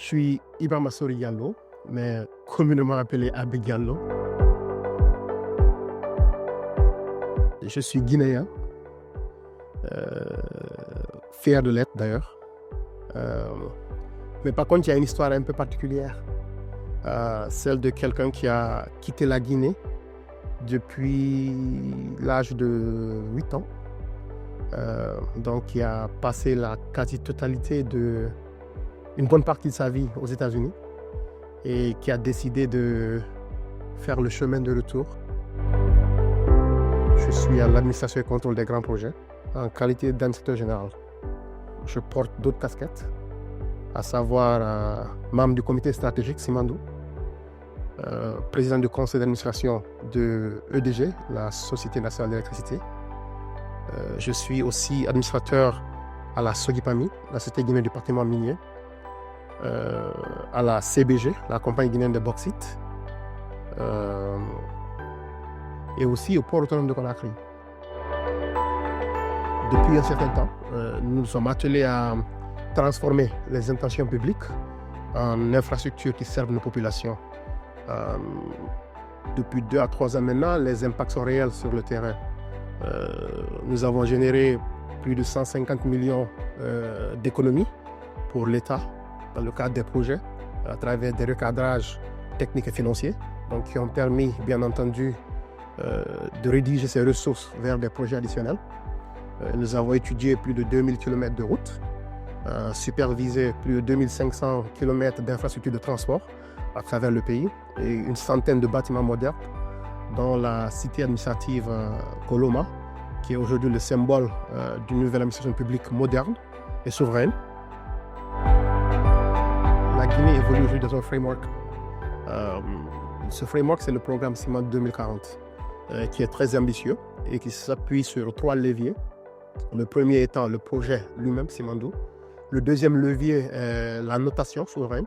Je suis Ibrahima Sori Diallo, mais communément appelé Abbé Diallo. Je suis guinéen, fier de l'être d'ailleurs. Mais par contre, il y a une histoire un peu particulière, celle de quelqu'un qui a quitté la Guinée depuis l'âge de 8 ans. Donc, qui a passé la quasi-totalité une bonne partie de sa vie aux États-Unis et qui a décidé de faire le chemin de retour. Je suis à l'administration et contrôle des grands projets en qualité d'administrateur général. Je porte d'autres casquettes, à savoir membre du comité stratégique Simandou, président du conseil d'administration de EDG, la Société nationale d'électricité. Je suis aussi administrateur à la Sogipami, la Société guinéenne du bâtiment minier, à la CBG, la compagnie guinéenne de bauxite, et aussi au port autonome de Conakry. Depuis un certain temps, nous nous sommes attelés à transformer les intentions publiques en infrastructures qui servent nos populations. Depuis 2 à 3 ans maintenant, les impacts sont réels sur le terrain. Nous avons généré plus de 150 millions d'économies pour l'État dans le cadre des projets à travers des recadrages techniques et financiers, donc qui ont permis bien entendu de rediriger ces ressources vers des projets additionnels. Nous avons étudié plus de 2000 km de routes, supervisé plus de 2500 km d'infrastructures de transport à travers le pays et une centaine de bâtiments modernes dans la cité administrative Koloma, qui est aujourd'hui le symbole d'une nouvelle administration publique moderne et souveraine. La Guinée évolue aujourd'hui dans un framework. Ce framework, c'est le programme Simandou 2040, qui est très ambitieux et qui s'appuie sur 3 leviers. Le premier étant le projet lui-même, Simandou. Le deuxième levier est la notation souveraine.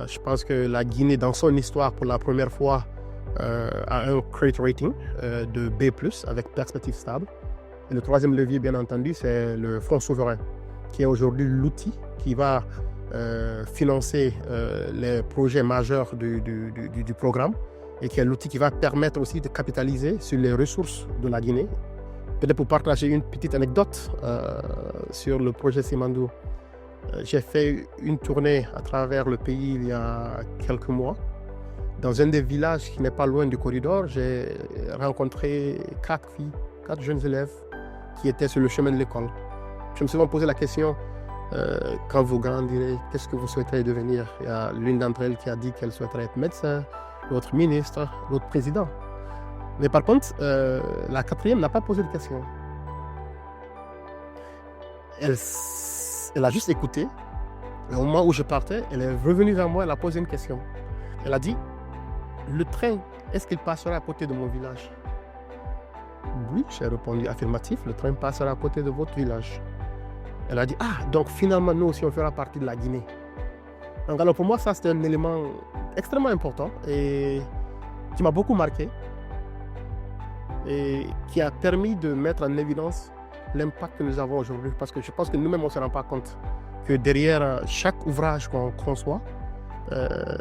Je pense que la Guinée, dans son histoire, pour la première fois, a un credit rating de B+, avec perspective stable. Et le troisième levier, bien entendu, c'est le fonds souverain, qui est aujourd'hui l'outil qui va financer les projets majeurs du programme et qui est l'outil qui va permettre aussi de capitaliser sur les ressources de la Guinée. Peut-être pour partager une petite anecdote sur le projet Simandou. J'ai fait une tournée à travers le pays il y a quelques mois. Dans un des villages qui n'est pas loin du corridor, j'ai rencontré 4 filles, 4 jeunes élèves qui étaient sur le chemin de l'école. Je me suis souvent posé la question, quand vous grandirez, qu'est-ce que vous souhaiterez devenir? Il y a l'une d'entre elles qui a dit qu'elle souhaiterait être médecin, l'autre ministre, l'autre président. Mais par contre, la 4e n'a pas posé de question. Elle a juste écouté. Et au moment où je partais, elle est revenue vers moi, elle a posé une question. Elle a dit, le train, est-ce qu'il passera à côté de mon village? Oui, j'ai répondu affirmatif, le train passera à côté de votre village. Elle a dit, donc finalement, nous aussi, on fera partie de la Guinée. Donc alors pour moi, ça, c'était un élément extrêmement important et qui m'a beaucoup marqué et qui a permis de mettre en évidence l'impact que nous avons aujourd'hui. Parce que je pense que nous-mêmes, on ne se rend pas compte que derrière chaque ouvrage qu'on conçoit,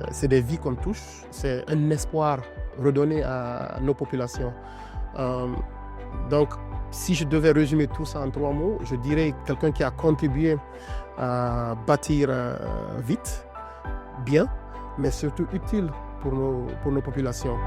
c'est des vies qu'on touche, c'est un espoir redonné à nos populations. Donc, si je devais résumer tout ça en 3 mots, je dirais quelqu'un qui a contribué à bâtir vite, bien, mais surtout utile pour nos populations.